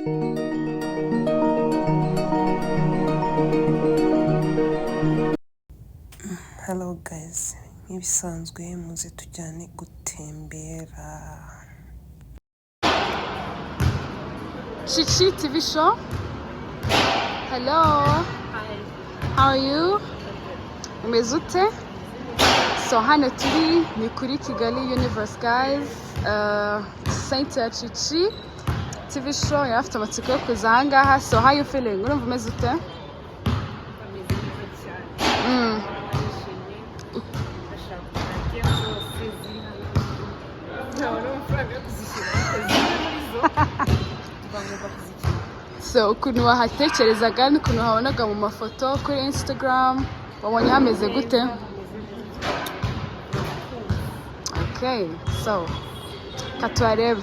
Hello guys, nk'ibisanzwe muze tujyane gutembera. Chichi TV show. Hello. Hi. How are you? Umeze ute? So hano turi ni kuri Kigali Universe guys. Saint ya Chichi TV show yari afite amatsiko yo kuza ahangaha. So how you feeling? Urumva umeze ute? So ukuntu wahatekerezaga n'ukuntu wabonaga mu mafoto kuri Instagram wabonye hameze gute? Okay, so katuarebe.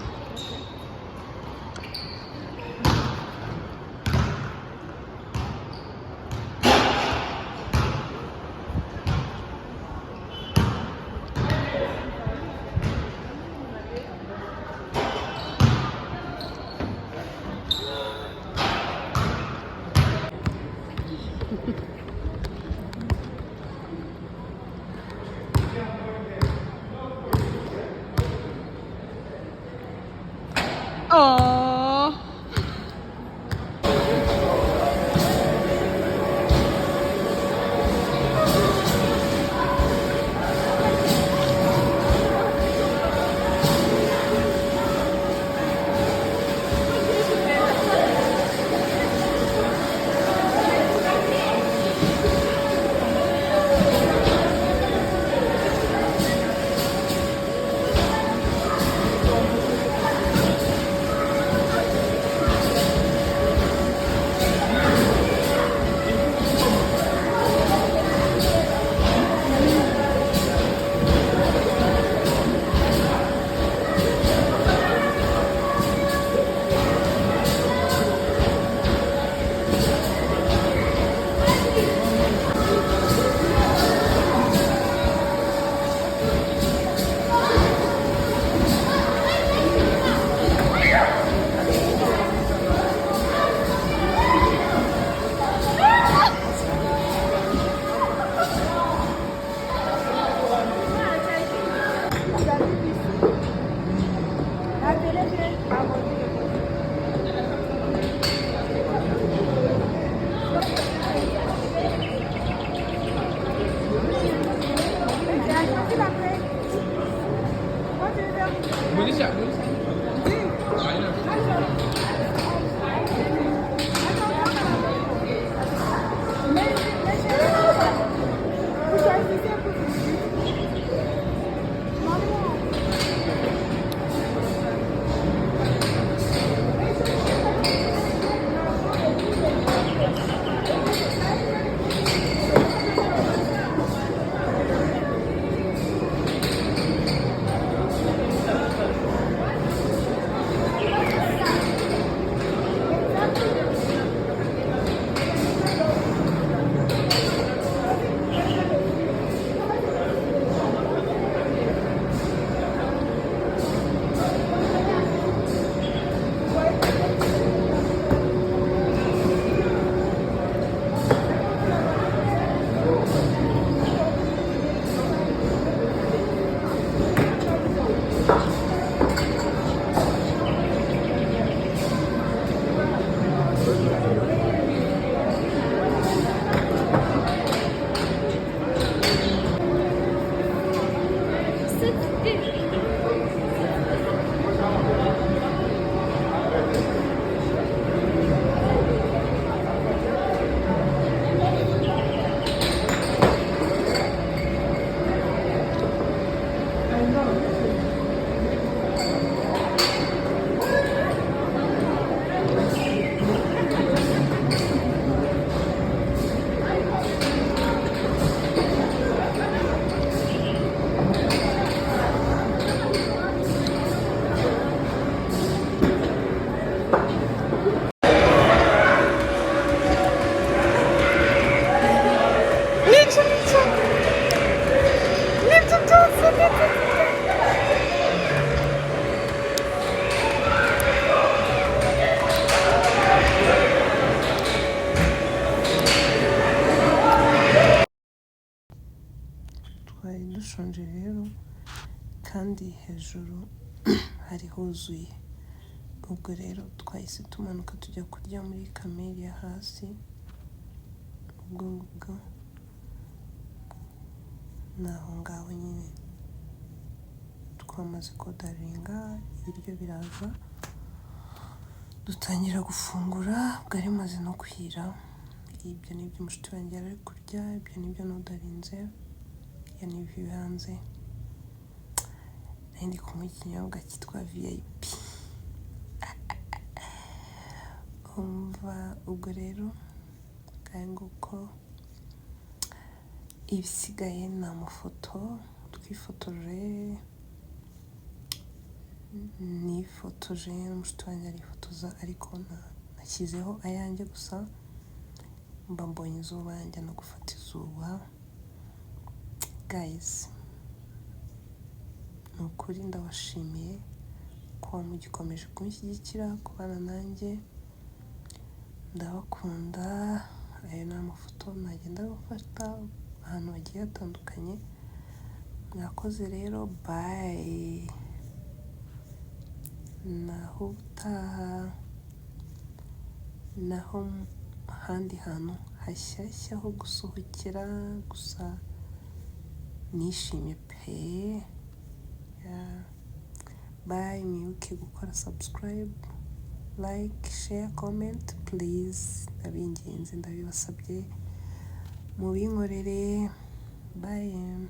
ndashonje rero kandi hejuru hari huzuye. Ubwo rero twahise tumanuka tujya kurya muri Camellia hasi. Ubwo naho ngaho nyine twamaze kodaringa ibiryo biraza, dutangira gufungura. Bwari maze no kwira. Ibyo ni ibyo mushiki wanjye yari ari kurya, ibyo ni ibyo nodarinze, ibyo ni ibyo hanze. Nari ndi kunywa ikinyobwa cyitwa VIP. Umva, ubwo rero bwari nguko. Ibisigaye ni amafoto twifotoje, nifotoje n'umushiki wanjye arifotoza, ariko nashyizeho ayanjye gusa. Mba mbonye izuba njya no gufata izuba. Guys, ni ukuri ndabashimiye kuba mugikomeje kunshyigikira, kubana nanjye. Ndabakunda. Ayo ni amafoto nagenda gufata ahantu hagiye hatandukanye. Mwakoze rero, bye. Naho utaha, naho ahandi hantu hashyashya ho gusohokera, gusa nishimye pe. Bye. Mwibuke gukora subscribe, like, share, comment please. Ndabinginze, ndabibasabye mubinkorere. Bye.